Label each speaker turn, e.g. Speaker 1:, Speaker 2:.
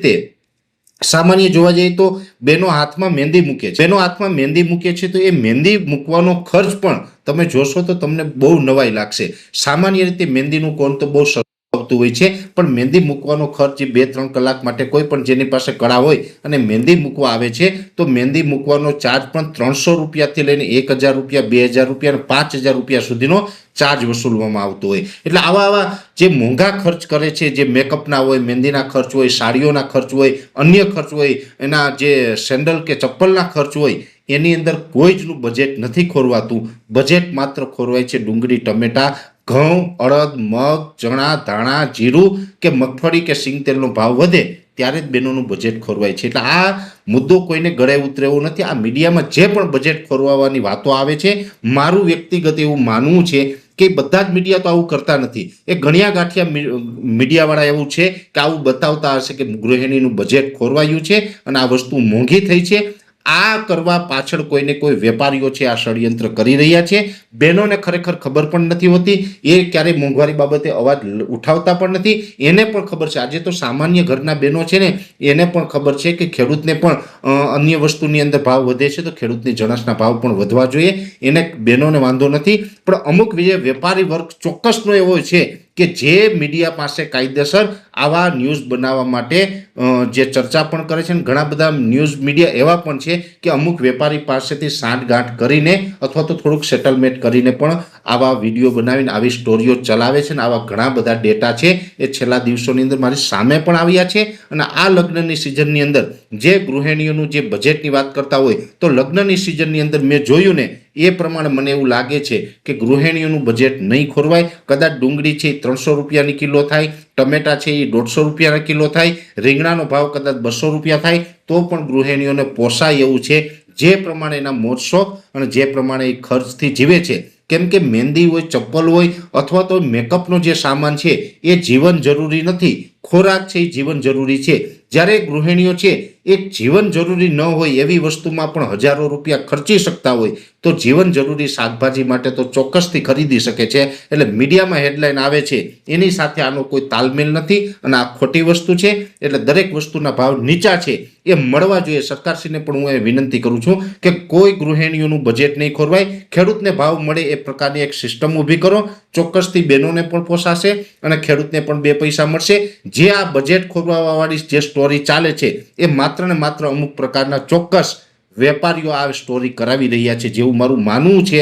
Speaker 1: રીતે સામાન્ય જોવા જઈએ તો બેનો હાથમાં મહેંદી મૂકે છે, બેનો હાથમાં મહેંદી મૂકે છે તો એ મહેંદી મૂકવાનો ખર્ચ પણ તમે જોશો તો તમને બહુ નવાઈ લાગશે। સામાન્ય રીતે મહેંદીનું કોણ તો બહુ આવતું હોય છે, પણ મહેંદી મૂકવાનો ખર્ચ 2-3 કલાક માટે કોઈ પણ જેની પાસે કળા હોય અને મહેંદી મૂકવા આવે છે તો મહેંદી મૂકવાનો ચાર્જ પણ 300 રૂપિયાથી લઈને 1000 રૂપિયા, 2000 રૂપિયા અને 5000 રૂપિયા સુધીનો ચાર્જ વસૂલવામાં આવતો હોય। એટલે આવા જે મોંઘા ખર્ચ કરે છે, જે મેકઅપના હોય, મહેંદીના ખર્ચ હોય, સાડીઓના ખર્ચ હોય, અન્ય ખર્ચ હોય, એના જે સેન્ડલ કે ચપ્પલના ખર્ચ હોય, એની અંદર કોઈ જનું બજેટ નથી ખોરવાતું। બજેટ માત્ર ખોરવાય છે ડુંગળી, ટમેટા, ઘઉં, અડદ, મગ, ચણા, ધાણા, જીરું કે મગફળી કે સિંગ તેલનો ભાવ વધે ત્યારે જ બહેનોનું બજેટ ખોરવાય છે। એટલે આ મુદ્દો કોઈને ગળે ઉતરે એવો નથી। આ મીડિયામાં જે પણ બજેટ ખોરવાવાની વાતો આવે છે, મારું વ્યક્તિગત એવું માનવું છે કે બધા જ મીડિયા તો આવું કરતા નથી। એ ગણ્યા ગાંઠિયા મીડિયાવાળા એવું છે કે આવું બતાવતા હશે કે ગૃહિણીનું બજેટ ખોરવાયું છે અને આ વસ્તુ મોંઘી થઈ છે। આ કરવા પાછળ કોઈને કોઈ વેપારીઓ છે આ ષડયંત્ર કરી રહ્યા છે। બહેનોને ખરેખર ખબર પણ નથી હોતી, એ ક્યારેય મોંઘવારી બાબતે અવાજ ઉઠાવતા પણ નથી। એને પણ ખબર છે, આજે તો સામાન્ય ઘરના બહેનો છે ને એને પણ ખબર છે કે ખેડૂતને પણ અન્ય વસ્તુની અંદર ભાવ વધે છે તો ખેડૂતની જણસના ભાવ પણ વધવા જોઈએ, એને બહેનોને વાંધો નથી। પણ અમુક વેપારી વર્ગ ચોક્કસનો એવો છે કે જે મીડિયા પાસે કાયદેસર આવા ન્યૂઝ બનાવવા માટે જે ચર્ચા પણ કરે છે, અને ઘણા બધા ન્યૂઝ મીડિયા એવા પણ છે કે અમુક વેપારી પાસેથી સાંઠગાંઠ કરીને અથવા તો થોડુંક સેટલમેન્ટ કરીને પણ આવા વિડીયો બનાવીને આવી સ્ટોરીઓ ચલાવે છે। અને આવા ઘણા બધા ડેટા છે એ છેલ્લા દિવસોની અંદર મારી સામે પણ આવ્યા છે। અને આ લગ્નની સિઝનની અંદર જે ગૃહિણીઓનું જે બજેટની વાત કરતા હોય તો લગ્નની સિઝનની અંદર મેં જોયું ને એ પ્રમાણે મને એવું લાગે છે કે ગૃહિણીઓનું બજેટ નહીં ખોરવાય। કદાચ ડુંગળી છે એ 300 રૂપિયાની કિલો થાય, ટમેટા છે એ 150 રૂપિયાના કિલો થાય, રીંગણાનો ભાવ કદાચ 200 રૂપિયા થાય તો પણ ગૃહિણીઓને પોસાય એવું છે, જે પ્રમાણે એના મોજશોખ અને જે પ્રમાણે એ ખર્ચથી જીવે છે। કેમ કે મહેંદી હોય, ચપ્પલ હોય અથવા તો મેકઅપનો જે સામાન છે એ જીવન જરૂરી નથી, ખોરાક છે એ જીવન જરૂરી છે। જ્યારે ગૃહિણીઓ છે એ જીવન જરૂરી ન હોય એવી વસ્તુમાં પણ હજારો રૂપિયા ખર્ચી શકતા હોય તો જીવન જરૂરી શાકભાજી માટે તો ચોક્કસથી ખરીદી શકે છે। એટલે મીડિયામાં હેડલાઇન આવે છે એની સાથે આનો કોઈ તાલમેલ નથી અને આ ખોટી વસ્તુ છે। એટલે દરેક વસ્તુના ભાવ નીચા છે એ મળવા જોઈએ। સરકારશ્રીને પણ હું એ વિનંતી કરું છું કે કોઈ ગૃહિણીઓનું બજેટ નહીં ખોરવાય, ખેડૂતને ભાવ મળે એ પ્રકારની એક સિસ્ટમ ઊભી કરો, ચોક્કસથી બહેનોને પણ પોસાશે અને ખેડૂતને પણ 2 પૈસા મળશે। જે આ બજેટ ખોરવાવાળી જે સ્ટોરી ચાલે છે એ માત્ર ને માત્ર અમુક પ્રકારના ચોક્કસ વેપારીઓ આ સ્ટોરી કરાવી રહ્યા છે જેવું મારું માનવું છે।